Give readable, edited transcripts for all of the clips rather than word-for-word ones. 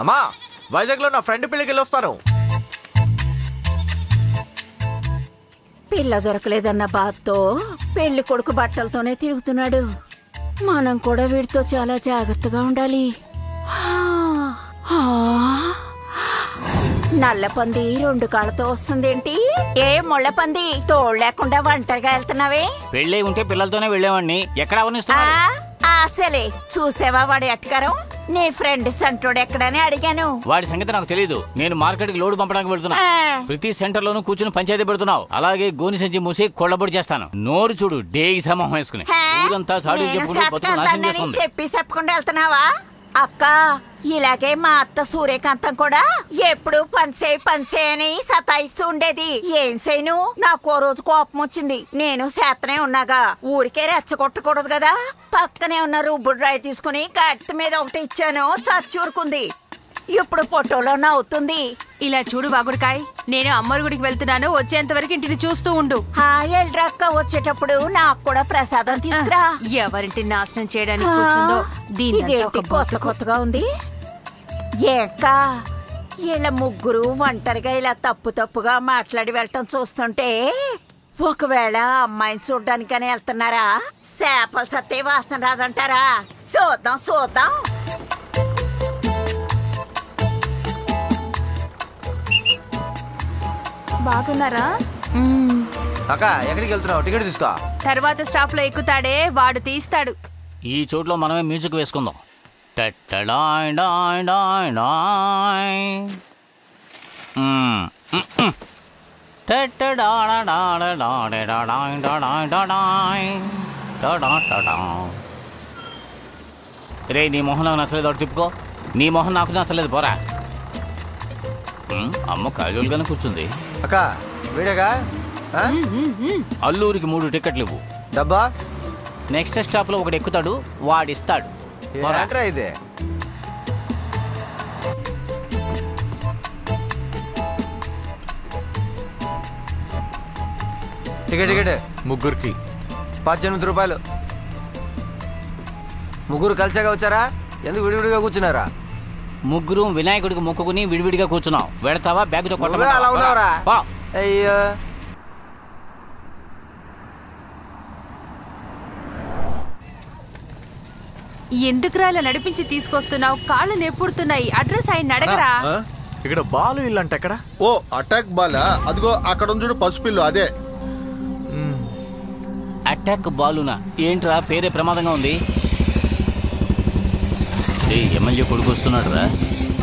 అమ్మా, వైజాగ్ లో నా ఫ్రెండ్ పెళ్ళికి వెళ్ళొస్తాను. పిల్ల దొరకలేదన్న బాధతో పెళ్లి కొడుకు బట్టలతోనే తిరుగుతున్నాడు. మనం కూడా వీడితో చాలా జాగ్రత్తగా ఉండాలి. నల్ల పంది 2 కాళ్ళతో వస్తుందేంటి? ఏ ముళ్ళ పంది తోడు లేకుండా ఒంటరిగా వెళ్తున్నావే? పెళ్ళై ఉంటే పిల్లలతోనే వెళ్ళేవాడిని. ఎక్కడ అవనిస్తున్నాడు? అసలే చూసావా వాడి అట్కారం? నీ ఫ్రెండ్ సెంటోడు ఎక్కడని అడిగాను. వాడి సంగతి నాకు తెలియదు. నేను మార్కెట్ కి లోడ్ పంపడానికి వెళ్తున్నా. ప్రతి సెంటర్ లోనూ కూర్చుని పంచాయతీ పెడుతున్నావు. అలాగే గోని సంచి మూసి కొళ్ళబొడి చేస్తాను. నోరు చూడు, డేగి సమూహం వేసుకుని ఊరంతా చాడు చెప్పుకుంటూ బతుకు నాశనం చేస్తుంది. చెప్పకుండా వెళ్తున్నావా? అక్క, ఇలాగే మా అత్త సూర్యకాంతం కూడా ఎప్పుడు పనిసే అని సతాయిస్తూ ఉండేది. ఏం చేయను, నాకు ఓ రోజు కోపం వచ్చింది. నేను చేతనే ఉన్నాగా, ఊరికే రెచ్చగొట్టకూడదు కదా. పక్కనే ఉన్న రుబ్బుడు రాయి తీసుకుని గట్టి మీద ఒకటి ఇచ్చాను, చచ్చూరుకుంది. ఇప్పుడు ఫోటోలో నవ్వుతుంది. ఇలా చూడు వాగుడికాయ్, నేను అమ్మోరు గుడికి వెళ్తున్నాను. వచ్చేంత వరకు ఇంటిని చూస్తూ ఉండు. ఎల్డ్రక్క, వచ్చేటప్పుడు నాకు కూడా ప్రసాదం తీసుకురా. ఎవరింటిని నాశనం చేయడానికి కూర్చుందో కొత్తగా ఉంది. ఏకా, వీళ్ళ ముగ్గురు ఒంటరిగా ఇలా తప్పుగా మాట్లాడి వెళ్ళటం చూస్తుంటే ఒకవేళ అమ్మాయిని చూడ్డానికని వెళ్తున్నారా? చేపలు సత్తే వాసన రాదంటారా? చూద్దాం. బాగున్నారా? అక్క, ఎక్కడికి వెళ్తున్నావు? టికెట్ తీసుకో. తర్వాత స్టాప్ లో ఎక్కుతాడే వాడు తీస్తాడు. ఈ చోట్లో మనమే మ్యూజిక్ వేసుకుందాం. రే, నీ మొహం నాకు నచ్చలేదు, ఒకటి తిప్పుకో. నీ మొహం నాకు నచ్చలేదు, పోరా. అమ్మ క్యాజువల్ గానే కూర్చుంది. అక్క, వీడేగా? అల్లూరికి 3 టికెట్లు ఇవ్వు. డబ్బా? నెక్స్ట్ స్టాప్ లో ఒకటి ఎక్కుతాడు, వాడిస్తాడు. ఇదే టికెట్ ముగ్గురికి 18 రూపాయలు. ముగ్గురు కలిసాగా వచ్చారా? ఎందుకు విడివిడిగా కూర్చున్నారా? ముగ్గురు వినాయకుడికి మొక్కుకుని విడివిడిగా కూర్చున్నాం. వెడతావా? బ్యాగ్ తో కొట్టరా? అయ్యో, ఎందుకురా ఇలా నడిపించి తీసుకొస్తున్నావు? కాళ్ళు నెప్పుడుతున్నాయి. అడ్రస్ ఆయన అడగరా? ఇక్కడ బాలు ఇల్లు అంటే ఎక్కడ? ఓ, అటాక్ బాలా? అదిగో అక్కడ చూడు, పసుపిల్లు. అదే అటాక్ బాలునా? ఏంట్రా, పేరే ప్రమాదంగా ఉంది. ఎమ్మెల్యే కొడుకు వస్తున్నాడు రా.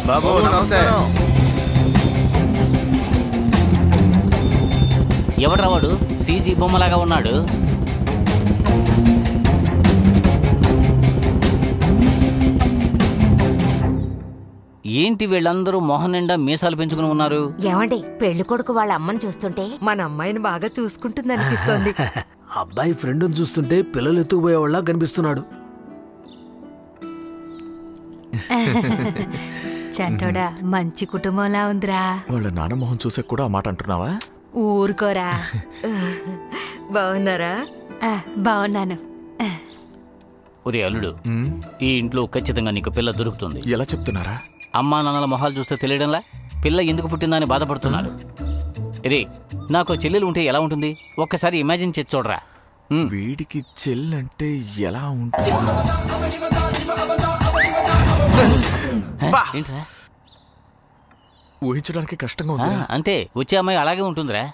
బాబు నమస్తే. ఎవడ్రా వాడు? సీజీ బొమ్మలాగా ఉన్నాడు. ఏంటి వీళ్ళందరూ మొహం నిండా మీసాలు పెంచుకుని ఉన్నారు? ఏమండి, పెళ్లి కొడుకు వాళ్ళ అమ్మని చూస్తుంటే మన అమ్మాయిని బాగా చూసుకుంటుంది అనిపిస్తోంది. అబ్బాయి ఫ్రెండ్ని చూస్తుంటే పిల్లలు ఎత్తుకుపోయేవాళ్ళ కనిపిస్తున్నాడు. చంటోడా, మంచి కుటుంబంలా ఉందిరా. వాళ్ళ నాన్న మొహం చూసే కూడా ఆ మాట అంటున్నావా? ఊరుకోరా. బాగున్నారా? బాగున్నాను. ఒరే అల్లుడు, ఈ ఇంట్లో ఖచ్చితంగా నీకు పిల్ల దొరుకుతుంది. ఎలా చెప్తున్నారా? అమ్మా నాన్నల మొహాలు చూస్తే తెలియడంలా పిల్ల ఎందుకు పుట్టిందని బాధపడుతున్నారు. రే, నాకు చెల్లెలు ఉంటే ఎలా ఉంటుంది? ఒక్కసారి ఇమాజిన్ చేసి చూడరా. వీడికి చెల్లంటే ఎలా ఉంటుంది? ఏంట్రా, ఊహించడానికి కష్టంగా ఉంది. అంతే, వచ్చే అమ్మాయి అలాగే ఉంటుందిరా.